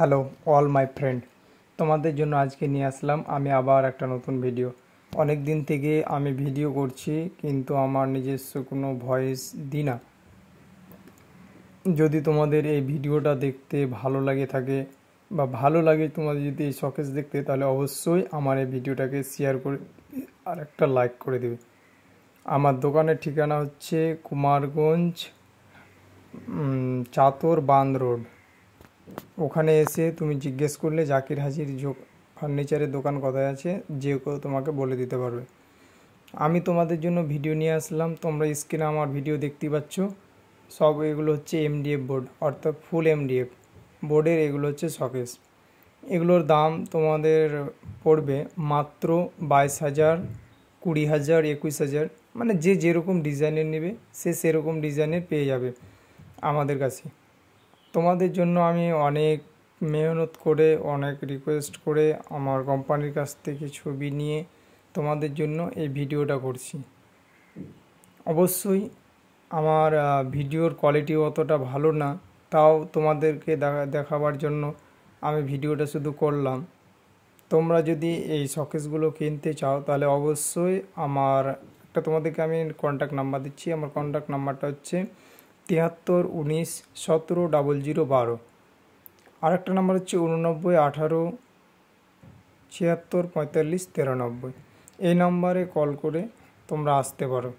Hello all my friend, তোমাদের জন্য আজকে নিয়ে আসলাম আমি আবার একটা নতুন ভিডিও। অনেক দিন থেকে আমি ভিডিও করছি কিন্তু আমার নিজস্ব কোনো ভয়েস দিই না। যদি তোমাদের এই ভিডিওটা দেখতে ভালো লাগে থাকে বা ভালো লাগে তোমাদের যদি এই শকেস দেখতে, তাহলে অবশ্যই আমার এই ভিডিওটাকে শেয়ার করে আর একটা লাইক করে দেবে। আমার দোকানের ঠিকানা হচ্ছে কুমারগঞ্জ চাতর বাঁধ রোড। ওখানে এসে তুমি জিজ্ঞেস করলে জাকির হাজির ফার্নিচারের দোকান কোথায় আছে, যে কেউ তোমাকে বলে দিতে পারবে। আমি তোমাদের জন্য ভিডিও নিয়ে আসলাম। তোমরা স্ক্রিনে আমার ভিডিও দেখতেই পাচ্ছ। সব এগুলো হচ্ছে এমডিএফ বোর্ড, অর্থাৎ ফুল এমডিএফ বোর্ডের এগুলো হচ্ছে শকেস। এগুলোর দাম তোমাদের পড়বে মাত্র 22,000, 20,000, 21,000, মানে যে যেরকম ডিজাইনের নেবে সে সেরকম ডিজাইনের পেয়ে যাবে আমাদের কাছে। তোমাদের জন্য আমি অনেক মেহনত করে অনেক রিকোয়েস্ট করে আমার কোম্পানির কাছ থেকে ছবি নিয়ে তোমাদের জন্য এই ভিডিওটা করছি। অবশ্যই আমার ভিডিওর কোয়ালিটি অতটা ভালো না, তাও তোমাদেরকে দেখাবার জন্য আমি ভিডিওটা শুধু করলাম। তোমরা যদি এই শকেসগুলো কিনতে চাও তাহলে অবশ্যই আমার তোমাদেরকে আমি কন্ট্যাক্ট নাম্বার দিচ্ছি। আমার কন্ট্যাক্ট নাম্বারটা হচ্ছে 7319170012। আরেকটা নাম্বার হচ্ছে 8918764593। এই নাম্বারে কল করে তোমরা আসতে পারো।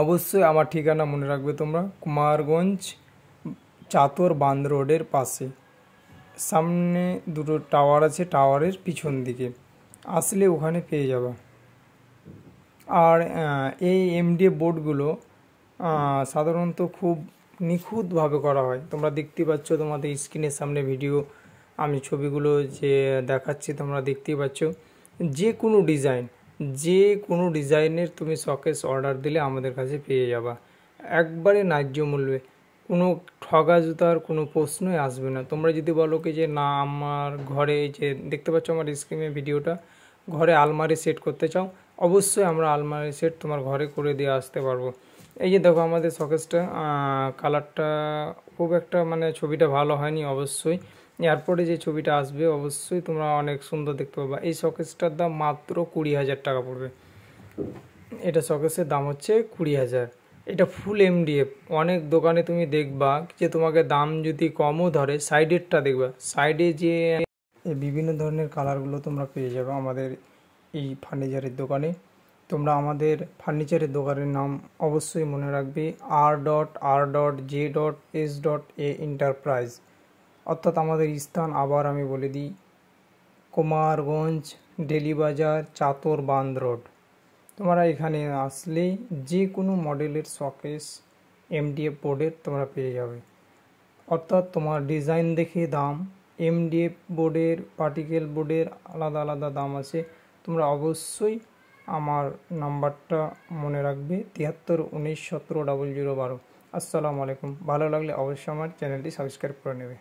অবশ্যই আমার ঠিকানা মনে রাখবে তোমরা, কুমারগঞ্জ চাতর বাঁধ রোডের পাশে। সামনে দুটো টাওয়ার আছে, টাওয়ারের পিছন দিকে আসলে ওখানে পেয়ে যাবে। আর এই এমডিএফ বোর্ডগুলো সাধারণত খুব নিখুঁতভাবে করা হয়। তোমরা দেখতে পাচ্ছ তোমাদের স্ক্রিনের সামনে ভিডিও, আমি ছবিগুলো যে দেখাচ্ছি তোমরা দেখতেই পাচ্ছ। যে কোনো ডিজাইনের তুমি শকেস অর্ডার দিলে আমাদের কাছে পেয়ে যাবা একবারে ন্যায্য মূল্যে। কোনো ঠগা জুতার কোনো প্রশ্নই আসবে না। তোমরা যদি বলো কি যে না, আমার ঘরে যে দেখতে পাচ্ছ আমার স্ক্রিনে ভিডিওটা, ঘরে আলমারি সেট করতে চাও, অবশ্যই আমরা আলমারি সেট তোমার ঘরে করে দিয়ে আসতে পারবো। এই যে দেখো আমাদের শকেসটা, কালারটা খুব একটা মানে ছবিটা ভালো হয়নি অবশ্যই। এরপরে যে ছবিটা আসবে অবশ্যই তোমরা অনেক সুন্দর দেখতে পাবা। এই শকেসটার দাম মাত্র 20,000 টাকা পড়বে। এটা শকেসের দাম হচ্ছে 20,000। এটা ফুল এমডিএফ। অনেক দোকানে তুমি দেখবা যে তোমাকে দাম যদি কমও ধরে, সাইডেরটা দেখবা, সাইডে যে বিভিন্ন ধরনের কালারগুলো তোমরা পেয়ে যাবে আমাদের এই ফার্নিচারের দোকানে। তোমরা আমাদের ফার্নিচারের দোকানের নাম অবশ্যই মনে রাখবে, R.R.J.S.A এন্টারপ্রাইজ। অর্থাৎ আমাদের স্থান আবার আমি বলে দিই, কুমারগঞ্জ ডেলিবাজার চাতর বাঁধ রোড। তোমরা এখানে আসলেই যে কোনো মডেলের শকেস এমডিএফ বোর্ডের তোমরা পেয়ে যাবে। অর্থাৎ তোমার ডিজাইন দেখে দাম, এমডিএফ বোর্ডের পার্টিকেল বোর্ডের আলাদা আলাদা দাম আছে। তোমরা অবশ্যই আমার নাম্বারটা মনে রাখবে, 7319170012। আসসালামু আলাইকুম। ভালো লাগলে অবশ্যই আমার চ্যানেলটি সাবস্ক্রাইব করে নেবে।